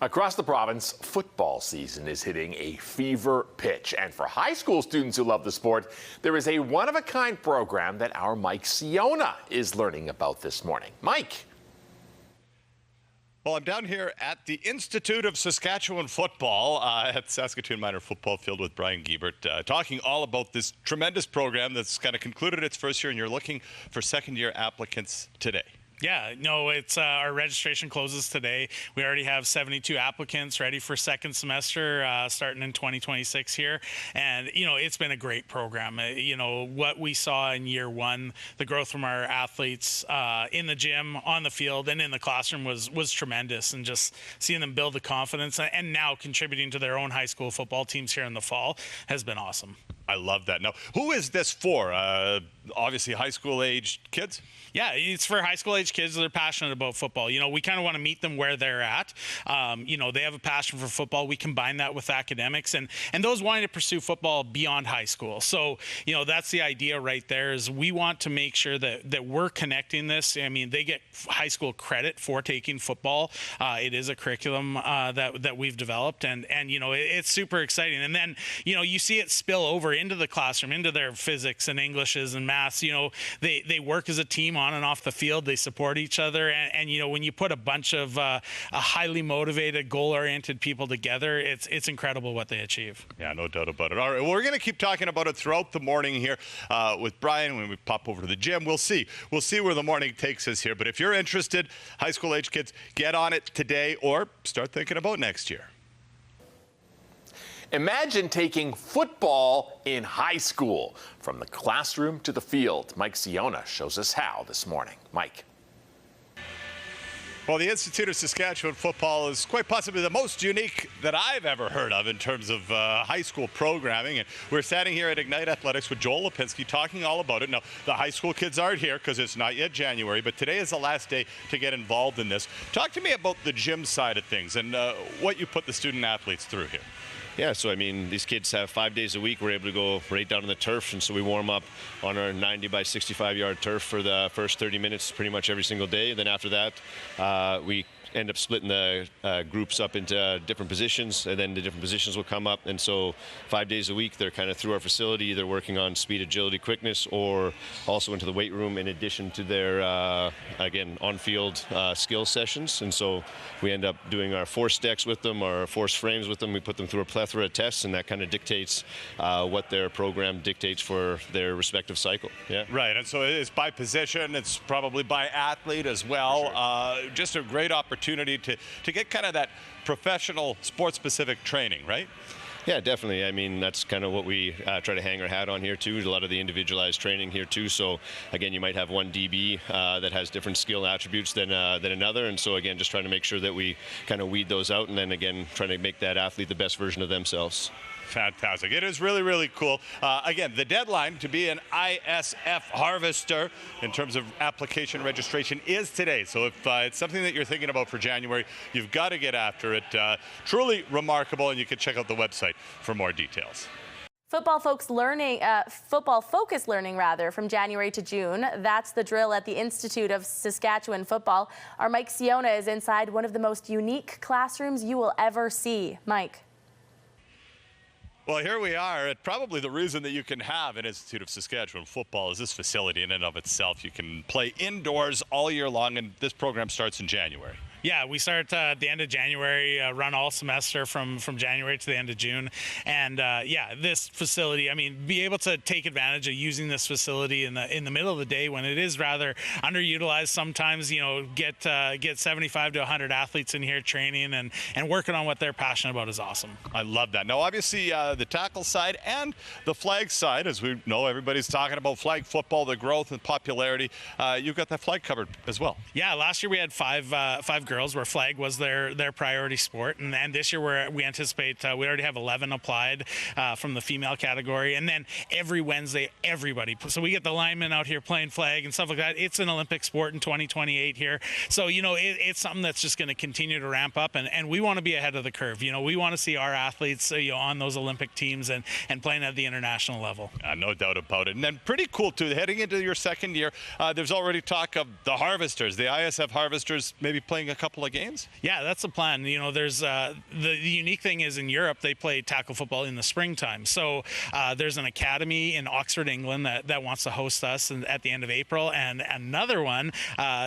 Across the province, football season is hitting a fever pitch. And for high school students who love the sport, there is a one-of-a-kind program that our Mike Siona is learning about this morning. Mike. Well, I'm down here at the Institute of Saskatchewan Football at Saskatoon Minor Football Field with Brian Giebert, talking all about this tremendous program that's kind of concluded its first year, and you're looking for second-year applicants today. Yeah, no, it's our registration closes today. We already have 72 applicants ready for second semester starting in 2026 here. And, you know, it's been a great program. You know, what we saw in year one, the growth from our athletes in the gym, on the field, and in the classroom was tremendous. And just seeing them build the confidence and now contributing to their own high school football teams here in the fall has been awesome. I love that. Now, who is this for? Obviously, high school age kids? Yeah, it's for high school age kids that are passionate about football. You know, we kind of want to meet them where they're at. You know, they have a passion for football. We combine that with academics and those wanting to pursue football beyond high school. So, you know, that's the idea right there is we want to make sure that we're connecting this. I mean, they get high school credit for taking football. It is a curriculum that we've developed and you know, it's super exciting. And then, you know, you see it spill over into the classroom, into their physics and Englishes and maths. You know, they work as a team on and off the field. They support each other. And you know, when you put a bunch of a highly motivated, goal-oriented people together, it's incredible what they achieve. Yeah, no doubt about it. All right, well, we're going to keep talking about it throughout the morning here with Brian. When we pop over to the gym, we'll see where the morning takes us here. But if you're interested, high school age kids, get on it today or start thinking about next year. Imagine taking football in high school. From the classroom to the field, Mike Siona shows us how this morning. Mike. Well, the Institute of Saskatchewan Football is quite possibly the most unique that I've ever heard of in terms of high school programming. And we're standing here at Ignite Athletics with Joel Lipinski talking all about it. Now, the high school kids aren't here because it's not yet January, but today is the last day to get involved in this. Talk to me about the gym side of things and what you put the student athletes through here. Yeah, so I mean, these kids have 5 days a week. We're able to go right down on the turf, and so we warm up on our 90 by 65 yard turf for the first 30 minutes pretty much every single day. Then after that, we end up splitting the groups up into different positions, and then the different positions will come up. And so 5 days a week, they're kind of through our facility, either working on speed, agility, quickness, or also into the weight room in addition to their, again, on-field skill sessions. And so we end up doing our force decks with them, our force frames with them. We put them through a plethora of tests, and that kind of dictates what their program dictates for their respective cycle. Yeah. Right, and so it's by position, it's probably by athlete as well. Sure. Just a great opportunity to get kind of that professional sports-specific training, right? Yeah, definitely. I mean, that's kind of what we try to hang our hat on here too. A lot of the individualized training here too. So again, you might have one DB that has different skill attributes than another, and so again, just trying to make sure that we kind of weed those out, and then again, trying to make that athlete the best version of themselves. Fantastic. It is really, really cool. Again, the deadline to be an ISF harvester in terms of application registration is today. So if it's something that you're thinking about for January, you've got to get after it. Truly remarkable, and you can check out the website for more details. Football focused learning from January to June. That's the drill at the Institute of Saskatchewan Football. Our Mike Siona is inside one of the most unique classrooms you will ever see. Mike. Well, here we are at probably the reason that you can have an Institute of Saskatchewan Football is this facility in and of itself. You can play indoors all year long, and this program starts in January. Yeah, we start at the end of January, run all semester from January to the end of June. And yeah, this facility, I mean, be able to take advantage of using this facility in the middle of the day when it is rather underutilized sometimes, you know, get 75 to 100 athletes in here training and working on what they're passionate about is awesome. I love that. Now, obviously, the tackle side and the flag side, as we know, everybody's talking about flag football, the growth and popularity. You've got that flag covered as well. Yeah, last year we had five girls where flag was their priority sport, and this year we anticipate we already have 11 applied from the female category, and then every Wednesday everybody, so we get the linemen out here playing flag and stuff like that. It's an Olympic sport in 2028 here, so you know it's something that's just going to continue to ramp up, and we want to be ahead of the curve. You know, we want to see our athletes you know on those Olympic teams and playing at the international level. No doubt about it. And then pretty cool too, heading into your second year, there's already talk of the Harvesters, the ISF Harvesters, maybe playing a couple of games? Yeah, that's the plan. You know, there's the unique thing is in Europe they play tackle football in the springtime. So there's an academy in Oxford, England that wants to host us at the end of April, and another one,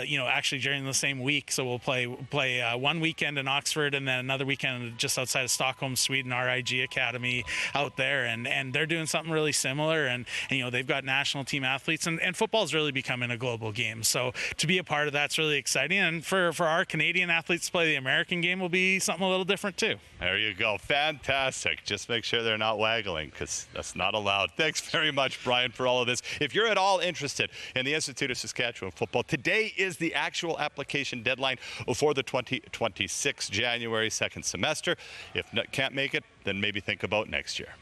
you know, actually during the same week. So we'll play one weekend in Oxford and then another weekend just outside of Stockholm, Sweden, RIG Academy out there, and they're doing something really similar. And you know, they've got national team athletes, and football's really becoming a global game. So to be a part of that's really exciting. And for our Canadian athletes to play the American game will be something a little different too. There you go. Fantastic. Just make sure they're not waggling, because that's not allowed. Thanks very much, Brian, for all of this. If you're at all interested in the Institute of Saskatchewan Football, today is the actual application deadline for the 2026 January second semester. If can't make it, then maybe think about next year.